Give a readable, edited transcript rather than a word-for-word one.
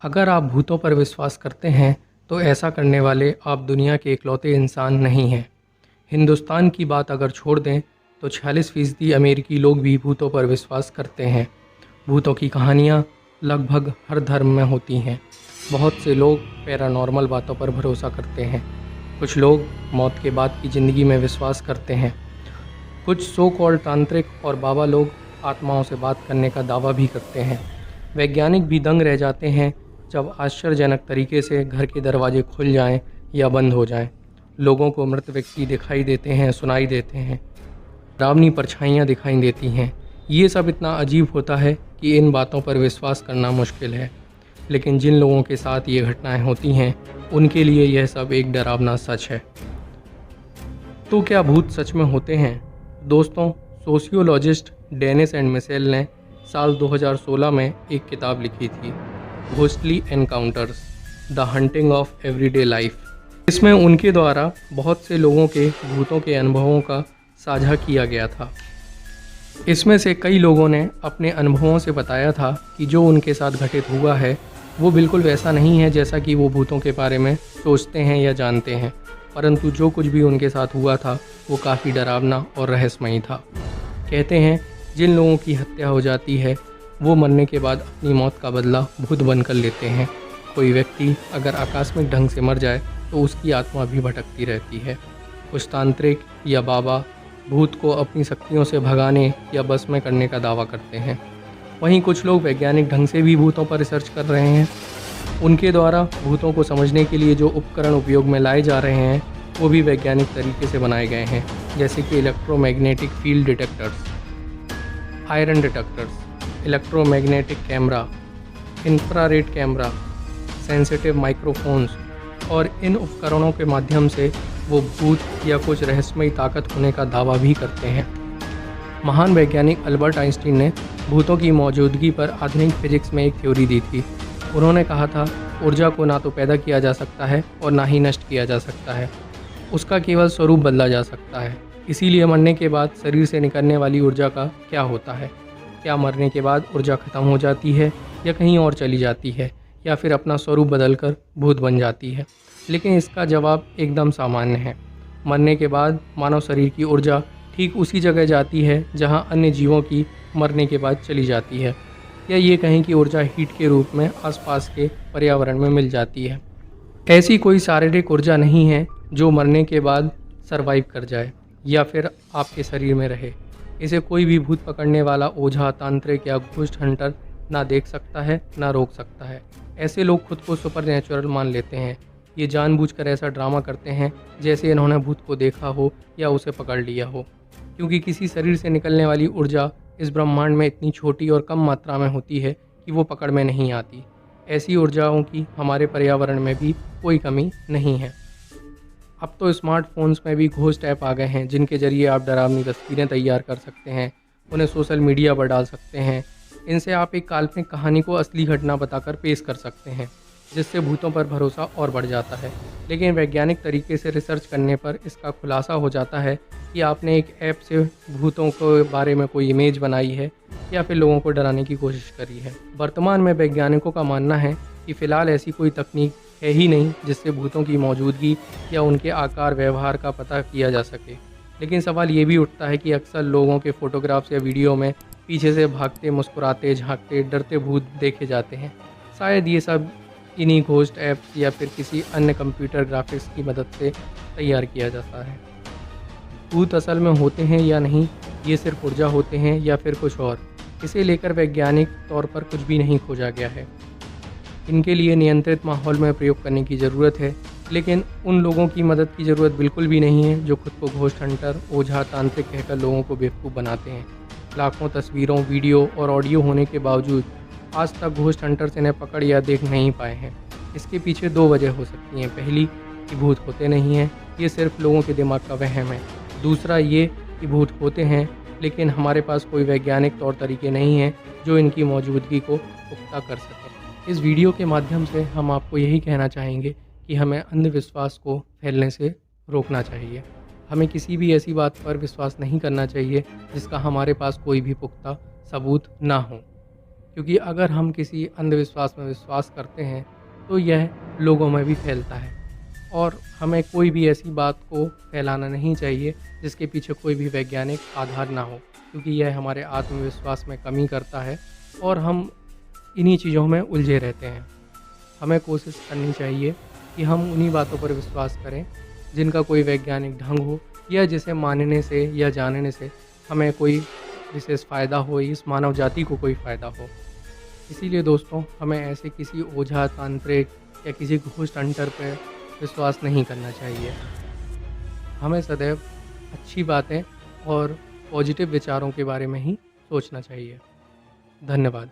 अगर आप भूतों पर विश्वास करते हैं तो ऐसा करने वाले आप दुनिया के इकलौते इंसान नहीं हैं। हिंदुस्तान की बात अगर छोड़ दें तो 46% अमेरिकी लोग भी भूतों पर विश्वास करते हैं। भूतों की कहानियाँ लगभग हर धर्म में होती हैं। बहुत से लोग पैरानॉर्मल बातों पर भरोसा करते हैं। कुछ लोग मौत के बाद की ज़िंदगी में विश्वास करते हैं। कुछ सो कॉल्ड तांत्रिक और बाबा लोग आत्माओं से बात करने का दावा भी करते हैं। वैज्ञानिक भी दंग रह जाते हैं जब आश्चर्यजनक तरीके से घर के दरवाजे खुल जाएं या बंद हो जाएं। लोगों को मृत व्यक्ति दिखाई देते हैं, सुनाई देते हैं, डरावनी परछाइयाँ दिखाई देती हैं। ये सब इतना अजीब होता है कि इन बातों पर विश्वास करना मुश्किल है। लेकिन जिन लोगों के साथ ये घटनाएं होती हैं उनके लिए यह सब एक डरावना सच है। तो क्या भूत सच में होते हैं? दोस्तों, सोशियोलॉजिस्ट डेनिस एंड मिशेल ने साल 2016 में एक किताब लिखी थी, ghostly encounters the hunting of everyday life. इसमें उनके द्वारा बहुत से लोगों के भूतों के अनुभवों का साझा किया गया था। इसमें से कई लोगों ने अपने अनुभवों से बताया था कि जो उनके साथ घटित हुआ है वो बिल्कुल वैसा नहीं है जैसा कि वो भूतों के बारे में सोचते हैं या जानते हैं, परंतु जो कुछ भी उनके साथ हुआ था वो काफ़ी डरावना और रहस्यमयी था। कहते हैं जिन लोगों की हत्या हो जाती है वो मरने के बाद अपनी मौत का बदला भूत बनकर लेते हैं। कोई व्यक्ति अगर आकस्मिक ढंग से मर जाए तो उसकी आत्मा भी भटकती रहती है। कुछ तांत्रिक या बाबा भूत को अपनी शक्तियों से भगाने या बस में करने का दावा करते हैं। वहीं कुछ लोग वैज्ञानिक ढंग से भी भूतों पर रिसर्च कर रहे हैं। उनके द्वारा भूतों को समझने के लिए जो उपकरण उपयोग में लाए जा रहे हैं वो भी वैज्ञानिक तरीके से बनाए गए हैं, जैसे कि electromagnetic field detectors, iron detectors, electromagnetic camera, infrared camera, sensitive microphones. और इन उपकरणों के माध्यम से वो भूत या कुछ रहस्यमयी ताकत होने का दावा भी करते हैं। महान वैज्ञानिक अल्बर्ट आइंस्टीन ने भूतों की मौजूदगी पर आधुनिक फिजिक्स में एक थ्योरी दी थी। उन्होंने कहा था ऊर्जा को ना तो पैदा किया जा सकता है और ना ही नष्ट किया जा सकता है, उसका केवल स्वरूप बदला जा सकता है। इसीलिए मरने के बाद शरीर से निकलने वाली ऊर्जा का क्या होता है? क्या मरने के बाद ऊर्जा खत्म हो जाती है या कहीं और चली जाती है या फिर अपना स्वरूप बदलकर भूत बन जाती है? लेकिन इसका जवाब एकदम सामान्य है। मरने के बाद मानव शरीर की ऊर्जा ठीक उसी जगह जाती है जहां अन्य जीवों की मरने के बाद चली जाती है, या ये कहें कि ऊर्जा हीट के रूप में आसपास के पर्यावरण में मिल जाती है। ऐसी कोई शारीरिक ऊर्जा नहीं है जो मरने के बाद सरवाइव कर जाए या फिर आपके शरीर में रहे। इसे कोई भी भूत पकड़ने वाला ओझा, तांत्रिक या घोस्ट हंटर ना देख सकता है ना रोक सकता है। ऐसे लोग खुद को सुपर नेचुरल मान लेते हैं। ये जानबूझकर ऐसा ड्रामा करते हैं जैसे इन्होंने भूत को देखा हो या उसे पकड़ लिया हो, क्योंकि किसी शरीर से निकलने वाली ऊर्जा इस ब्रह्मांड में इतनी छोटी और कम मात्रा में होती है कि वो पकड़ में नहीं आती। ऐसी ऊर्जाओं की हमारे पर्यावरण में भी कोई कमी नहीं है। अब तो स्मार्टफोन्स में भी घोस्ट ऐप आ गए हैं जिनके ज़रिए आप डरावनी तस्वीरें तैयार कर सकते हैं, उन्हें सोशल मीडिया पर डाल सकते हैं। इनसे आप एक काल्पनिक कहानी को असली घटना बताकर पेश कर सकते हैं, जिससे भूतों पर भरोसा और बढ़ जाता है। लेकिन वैज्ञानिक तरीके से रिसर्च करने पर इसका खुलासा हो जाता है कि आपने एक ऐप से भूतों के बारे में कोई इमेज बनाई है या फिर लोगों को डराने की कोशिश करी है। वर्तमान में वैज्ञानिकों का मानना है कि फ़िलहाल ऐसी कोई तकनीक है ही नहीं जिससे भूतों की मौजूदगी या उनके आकार व्यवहार का पता किया जा सके। लेकिन सवाल ये भी उठता है कि अक्सर लोगों के फ़ोटोग्राफ्स या वीडियो में पीछे से भागते, मुस्कुराते, झांकते, डरते भूत देखे जाते हैं। शायद ये सब इन्हीं घोस्ट ऐप्स या फिर किसी अन्य कंप्यूटर ग्राफिक्स की मदद से तैयार किया जाता है। भूत असल में होते हैं या नहीं, ये सिर्फ ऊर्जा होते हैं या फिर कुछ और, इसे लेकर वैज्ञानिक तौर पर कुछ भी नहीं खोजा गया है। इनके लिए नियंत्रित माहौल में प्रयोग करने की ज़रूरत है, लेकिन उन लोगों की मदद की ज़रूरत बिल्कुल भी नहीं है जो खुद को घोस्ट हंटर, ओझा, तांत्रिक कहकर लोगों को बेवकूफ़ बनाते हैं। लाखों तस्वीरों, वीडियो और ऑडियो होने के बावजूद आज तक घोस्ट हंटर्स इन्हें पकड़ या देख नहीं पाए हैं। इसके पीछे दो वजह हो सकती हैं। पहली कि भूत होते नहीं हैं, ये सिर्फ लोगों के दिमाग का वहम है। दूसरा ये कि भूत होते हैं लेकिन हमारे पास कोई वैज्ञानिक तौर तरीके नहीं हैं जो इनकी मौजूदगी को पुख्ता कर सकें। इस वीडियो के माध्यम से हम आपको यही कहना चाहेंगे कि हमें अंधविश्वास को फैलने से रोकना चाहिए। हमें किसी भी ऐसी बात पर विश्वास नहीं करना चाहिए जिसका हमारे पास कोई भी पुख्ता सबूत ना हो। क्योंकि अगर हम किसी अंधविश्वास में विश्वास करते हैं तो यह लोगों में भी फैलता है और हमें कोई भी ऐसी बात को फैलाना नहीं चाहिए जिसके पीछे कोई भी वैज्ञानिक आधार ना हो, क्योंकि यह हमारे आत्मविश्वास में कमी करता है और हम इन्हीं चीज़ों में उलझे रहते हैं। हमें कोशिश करनी चाहिए कि हम उन्हीं बातों पर विश्वास करें जिनका कोई वैज्ञानिक ढंग हो या जिसे मानने से या जानने से हमें कोई विशेष फ़ायदा हो, इस मानव जाति को कोई फ़ायदा हो। इसीलिए दोस्तों, हमें ऐसे किसी ओझा, तांत्रिक या किसी घोस्ट हंटर पर विश्वास नहीं करना चाहिए। हमें सदैव अच्छी बातें और पॉजिटिव विचारों के बारे में ही सोचना चाहिए। धन्यवाद।